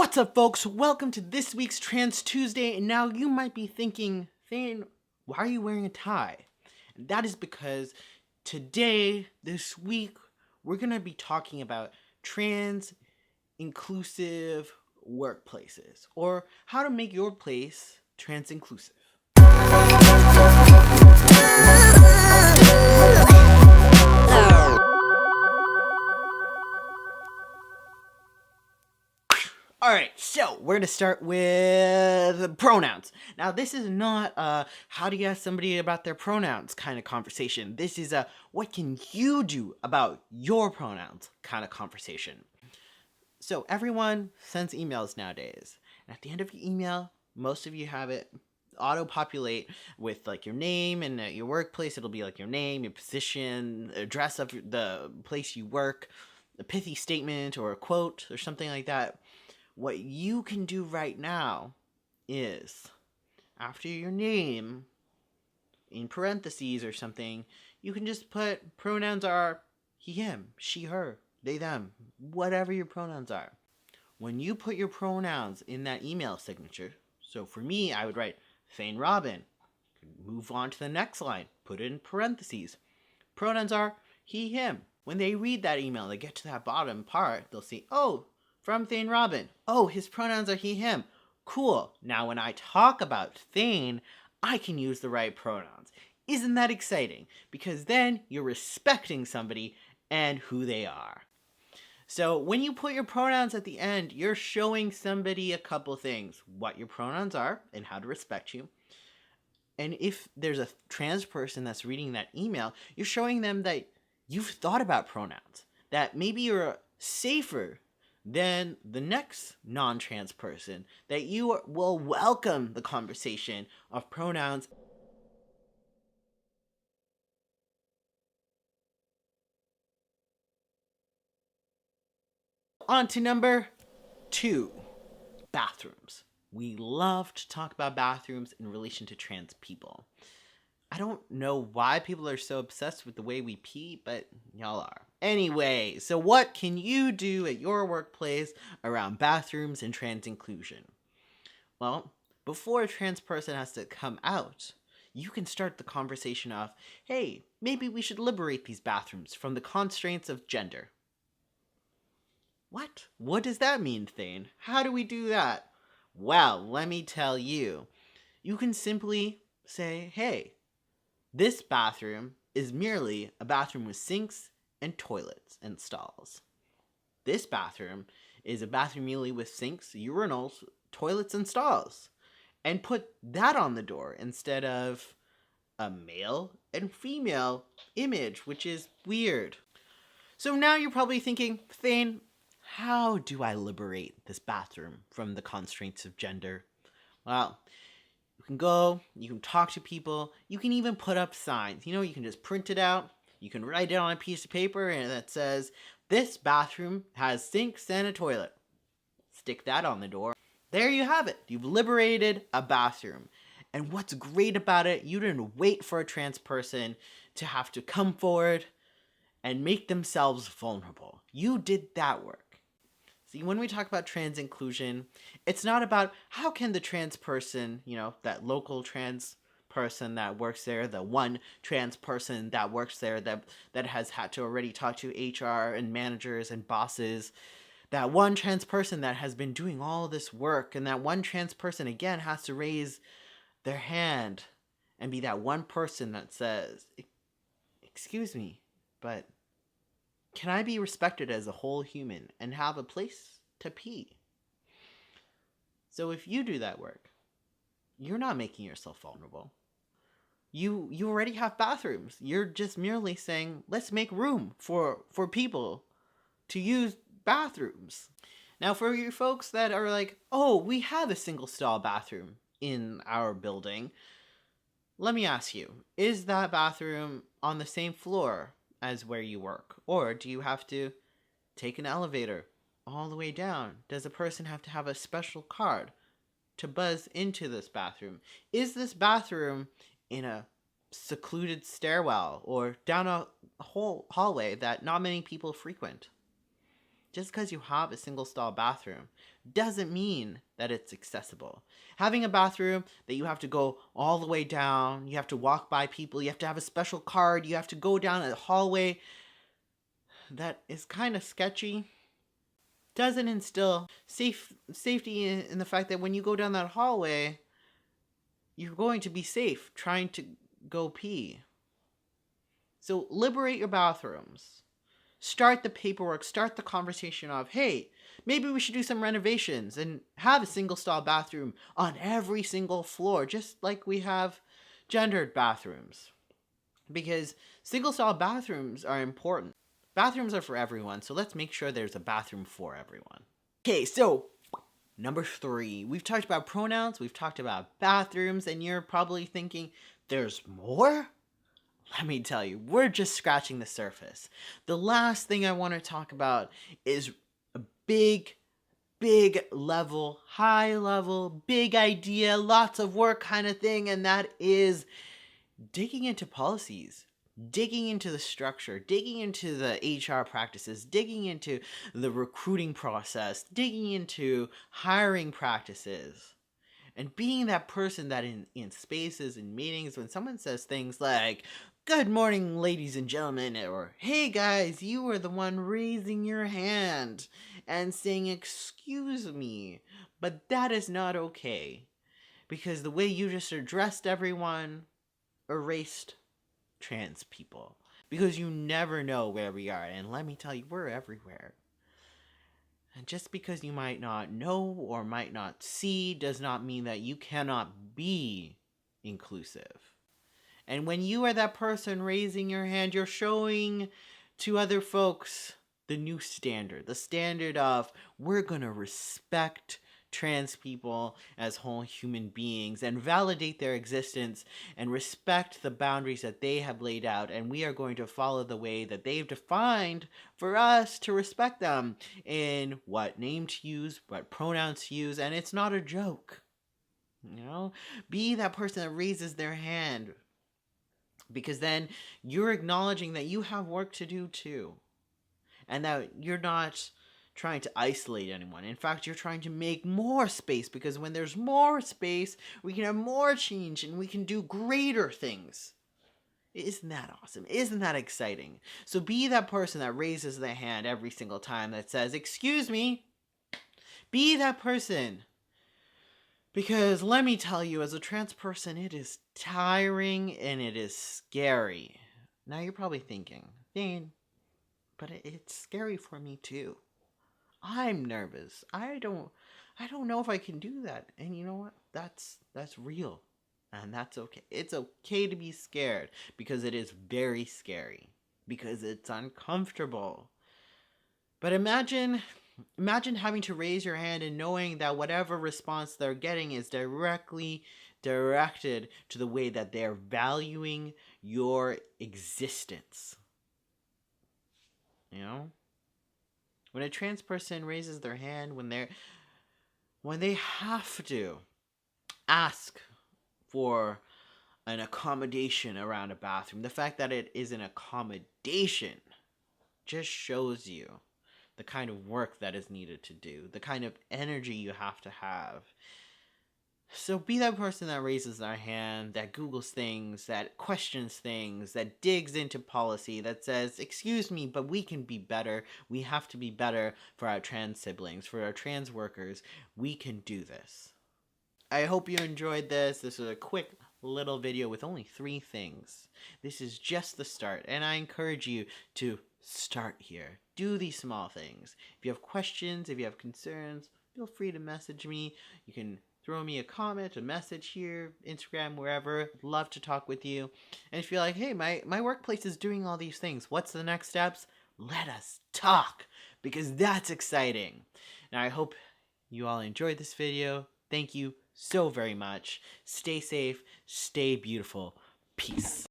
What's up, folks? Welcome to this week's Trans Tuesday. And now you might be thinking, Thane, why are you wearing a tie? And that is because today, this week, we're going to be talking about trans inclusive workplaces, or how to make your place trans inclusive. Alright, so we're going to start with pronouns. Now, this is not a how do you ask somebody about their pronouns kind of conversation. This is a what can you do about your pronouns kind of conversation. So everyone sends emails nowadays. And at the end of your email, most of you have it auto-populate with like your name, and at your workplace it'll be like your name, your position, address of the place you work, a pithy statement or a quote or something like that. What you can do right now is, after your name, in parentheses or something, you can just put pronouns are he, him, she, her, they, them, whatever your pronouns are. When you put your pronouns in that email signature, so for me, I would write Thane Robyn. Move on to the next line, put it in parentheses. Pronouns are he, him. When they read that email, they get to that bottom part, they'll see, oh, from Thane Robyn. Oh, his pronouns are he, him. Cool. Now when I talk about Thane, I can use the right pronouns. Isn't that exciting? Because then you're respecting somebody and who they are. So when you put your pronouns at the end, you're showing somebody a couple things. What your pronouns are and how to respect you. And if there's a trans person that's reading that email, you're showing them that you've thought about pronouns. That maybe you're safer than the next non-trans person, that you will welcome the conversation of pronouns. On to number 2, bathrooms. We love to talk about bathrooms in relation to trans people. I don't know why people are so obsessed with the way we pee, but y'all are. Anyway, so what can you do at your workplace around bathrooms and trans inclusion? Well, before a trans person has to come out, you can start the conversation off, hey, maybe we should liberate these bathrooms from the constraints of gender. What? What does that mean, Thane? How do we do that? Well, let me tell you. You can simply say, hey, this bathroom is merely a bathroom with sinks and toilets and stalls. This bathroom is a bathroom merely with sinks, urinals, toilets, and stalls. And put that on the door instead of a male and female image, which is weird. So now you're probably thinking, Thane, how do I liberate this bathroom from the constraints of gender? Well, you can go, you can talk to people, you can even put up signs. You can just print it out, you can write it on a piece of paper and that says, this bathroom has sinks and a toilet. Stick that on the door. There you have it. You've liberated a bathroom. And what's great about it, you didn't wait for a trans person to have to come forward and make themselves vulnerable. You did that work. See, when we talk about trans inclusion, it's not about how can the trans person, that local trans person that works there, the one trans person that works there that has had to already talk to HR and managers and bosses, that one trans person that has been doing all this work, and that one trans person, again, has to raise their hand and be that one person that says, excuse me, but can I be respected as a whole human and have a place to pee? So if you do that work, you're not making yourself vulnerable. You already have bathrooms. You're just merely saying, let's make room for people to use bathrooms. Now, for you folks that are like, oh, we have a single stall bathroom in our building, let me ask you, is that bathroom on the same floor as where you work? Or do you have to take an elevator all the way down? Does a person have to have a special card to buzz into this bathroom? Is this bathroom in a secluded stairwell or down a whole hallway that not many people frequent? Just because you have a single stall bathroom doesn't mean that it's accessible. Having a bathroom that you have to go all the way down, you have to walk by people, you have to have a special card, you have to go down a hallway that is kind of sketchy, doesn't instill safety in the fact that when you go down that hallway, you're going to be safe trying to go pee. So liberate your bathrooms. Start the paperwork, start the conversation of, hey, maybe we should do some renovations and have a single stall bathroom on every single floor, just like we have gendered bathrooms. Because single stall bathrooms are important. Bathrooms are for everyone, so let's make sure there's a bathroom for everyone. Okay, so number 3, we've talked about pronouns, we've talked about bathrooms, and you're probably thinking, there's more? Let me tell you, we're just scratching the surface. The last thing I want to talk about is a big level, high level, big idea, lots of work kind of thing, and that is digging into policies, digging into the structure, digging into the HR practices, digging into the recruiting process, digging into hiring practices. And being that person that in spaces and meetings, when someone says things like, "Good morning, ladies and gentlemen," or "Hey guys, you were the one raising your hand," and saying, "Excuse me, but that is not okay," because the way you just addressed everyone erased trans people. Because you never know where we are, and let me tell you, we're everywhere. And just because you might not know or might not see does not mean that you cannot be inclusive. And when you are that person raising your hand, you're showing to other folks the new standard. The standard of, we're going to respect trans people as whole human beings and validate their existence and respect the boundaries that they have laid out, and we are going to follow the way that they've defined for us to respect them in what name to use, what pronouns to use, and it's not a joke. You know, be that person that raises their hand, because then you're acknowledging that you have work to do too, and that you're not trying to isolate anyone. In fact, you're trying to make more space, because when there's more space, we can have more change and we can do greater things. Isn't that awesome? Isn't that exciting? So be that person that raises their hand every single time that says, "Excuse me." Be that person. Because let me tell you, as a trans person, it is tiring and it is scary. Now you're probably thinking, "Thane, but it's scary for me too. I'm nervous. I don't know if I can do that." And you know what? That's real. And that's okay. It's okay to be scared, because it is very scary, because it's uncomfortable. But imagine having to raise your hand and knowing that whatever response they're getting is directly directed to the way that they're valuing your existence. You know? When a trans person raises their hand, when they have to ask for an accommodation around a bathroom, the fact that it is an accommodation just shows you the kind of work that is needed to do, the kind of energy you have to have. So be that person that raises their hand, that Googles things, that questions things, that digs into policy, that says, "Excuse me, but we can be better. We have to be better for our trans siblings, for our trans workers. We can do this." I hope you enjoyed this. This was a quick little video with only 3 things. This is just the start, and I encourage you to start here. Do these small things. If you have questions, if you have concerns, feel free to message me. You can throw me a comment, a message here, Instagram, wherever. I'd love to talk with you. And if you're like, "Hey, my workplace is doing all these things. What's the next steps?" Let us talk, because that's exciting. Now, I hope you all enjoyed this video. Thank you so very much. Stay safe, stay beautiful. Peace.